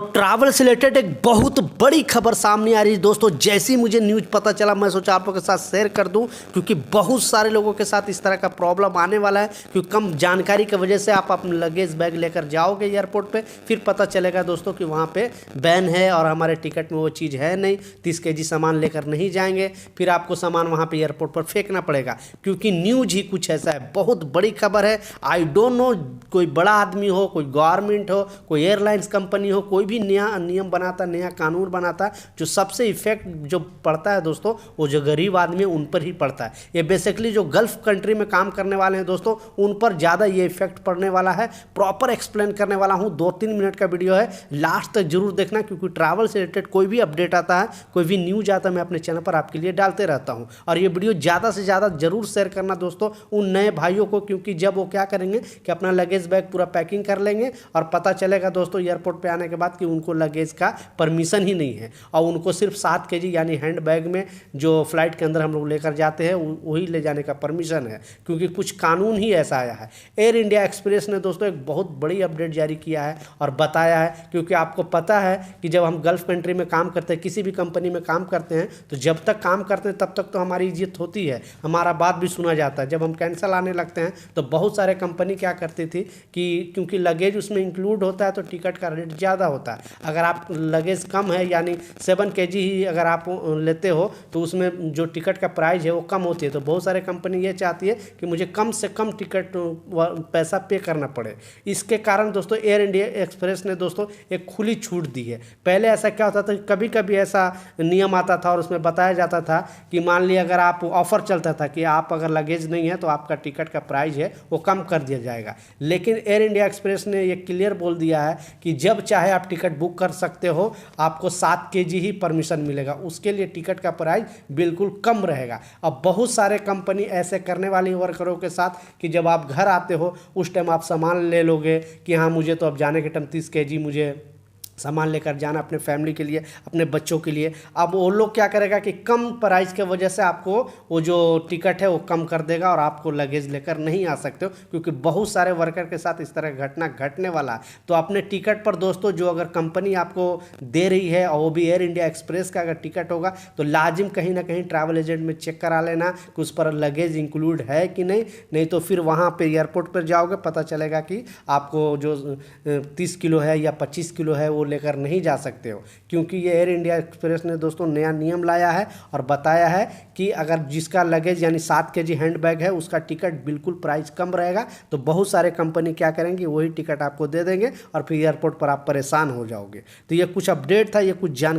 Travel से related एक बहुत बड़ी खबर सामने आ रही है दोस्तों। जैसे ही मुझे न्यूज़ पता चला मैं सोचा आप लोगों के साथ शेयर कर दूं, क्योंकि बहुत सारे लोगों के साथ इस तरह का प्रॉब्लम आने वाला है। क्योंकि कम जानकारी की वजह से आप अपना लगेज बैग लेकर जाओगे एयरपोर्ट पे, फिर पता चलेगा दोस्तों कि वहाँ पे बैन है और हमारे टिकट में वो चीज़ है नहीं। 30 kg सामान लेकर नहीं जाएंगे, फिर आपको सामान वहाँ पर एयरपोर्ट पर फेंकना पड़ेगा। क्योंकि न्यूज़ ही कुछ ऐसा है, बहुत बड़ी खबर है। आई डोंट नो, कोई बड़ा आदमी हो, कोई गवर्नमेंट हो, कोई एयरलाइंस कंपनी हो, कोई भी नया नियम बनाता, नया कानून बनाता, जो सबसे इफेक्ट जो पड़ता है दोस्तों वो जो गरीब आदमी है उन पर ही पड़ता है। ये बेसिकली जो गल्फ कंट्री में काम करने वाले हैं दोस्तों उन पर ज़्यादा ये इफेक्ट पड़ने वाला है। प्रॉपर एक्सप्लेन करने वाला हूँ, 2-3 मिनट का वीडियो है, लास्ट तक जरूर देखना। क्योंकि ट्रैवल से रिलेटेड कोई भी अपडेट आता है, कोई भी न्यूज आता है, मैं अपने चैनल पर आपके लिए डालते रहता हूँ। और ये वीडियो ज़्यादा से ज़्यादा जरूर शेयर करना दोस्तों उन नए भाइयों को, क्योंकि जब वो क्या करेंगे कि अपना लगेज बैग पूरा पैकिंग कर लेंगे और पता चलेगा दोस्तों एयरपोर्ट पे आने के बाद कि उनको लगेज का परमिशन ही नहीं है और उनको सिर्फ 7 kg यानी हैंड बैग में जो फ्लाइट के अंदर हम लोग लेकर जाते हैं वही ले जाने का परमिशन है। क्योंकि कुछ कानून ही ऐसा आया है। एयर इंडिया एक्सप्रेस ने दोस्तों एक बहुत बड़ी अपडेट जारी किया है और बताया है। क्योंकि आपको पता है कि जब हम गल्फ कंट्री में काम करते हैं, किसी भी कंपनी में काम करते हैं, तो जब तक काम करते हैं तब तक तो हमारी इज्जत होती है, हमारा बात भी सुना जाता है। जब हम कैंसिल आने लगते हैं तो बहुत सारे कंपनी क्या करती थी कि क्योंकि लगेज उसमें इंक्लूड होता है तो टिकट का रेट ज़्यादा होता है। अगर आप लगेज कम है यानी 7 kg ही अगर आप लेते हो तो उसमें जो टिकट का प्राइस है वो कम होती है। तो बहुत सारे कंपनी ये चाहती है कि मुझे कम से कम टिकट पैसा पे करना पड़े। इसके कारण दोस्तों एयर इंडिया एक्सप्रेस ने दोस्तों एक खुली छूट दी है। पहले ऐसा क्या होता था, कभी कभी ऐसा नियम आता था और उसमें बताया जाता था कि मान लीजिए अगर आप ऑफर चलता था कि आप अगर लगेज नहीं है तो आपका टिकट का प्राइस है वो कम कर दिया जाएगा। लेकिन एयर इंडिया एक्सप्रेस ने ये क्लियर बोल दिया है कि जब चाहे आप टिकट बुक कर सकते हो, आपको 7 kg ही परमिशन मिलेगा, उसके लिए टिकट का प्राइस बिल्कुल कम रहेगा। अब बहुत सारे कंपनी ऐसे करने वाली वर्करों के साथ कि जब आप घर आते हो उस टाइम आप सामान ले लोगे कि हाँ मुझे तो अब जाने के टाइम 30 kg मुझे सामान लेकर जाना अपने फैमिली के लिए, अपने बच्चों के लिए। अब वो लोग क्या करेगा कि कम प्राइस के वजह से आपको वो जो टिकट है वो कम कर देगा और आपको लगेज लेकर नहीं आ सकते हो। क्योंकि बहुत सारे वर्कर के साथ इस तरह घटना घटने वाला है। तो अपने टिकट पर दोस्तों जो अगर कंपनी आपको दे रही है और वो भी एयर इंडिया एक्सप्रेस का अगर टिकट होगा तो लाजिम कहीं ना कहीं ट्रैवल एजेंट में चेक करा लेना कि उस पर लगेज इंक्लूड है कि नहीं तो फिर वहाँ पर एयरपोर्ट पर जाओगे पता चलेगा कि आपको जो 30 किलो है या 25 किलो है वो लेकर नहीं जा सकते हो। क्योंकि ये एयर इंडिया एक्सप्रेस ने दोस्तों नया नियम लाया है और बताया है कि अगर जिसका लगेज यानी 7 kg हैंड बैग है उसका टिकट बिल्कुल प्राइस कम रहेगा। तो बहुत सारे कंपनी क्या करेंगे, वही टिकट आपको दे देंगे और फिर एयरपोर्ट पर आप परेशान हो जाओगे। तो ये कुछ अपडेट था, ये कुछ जान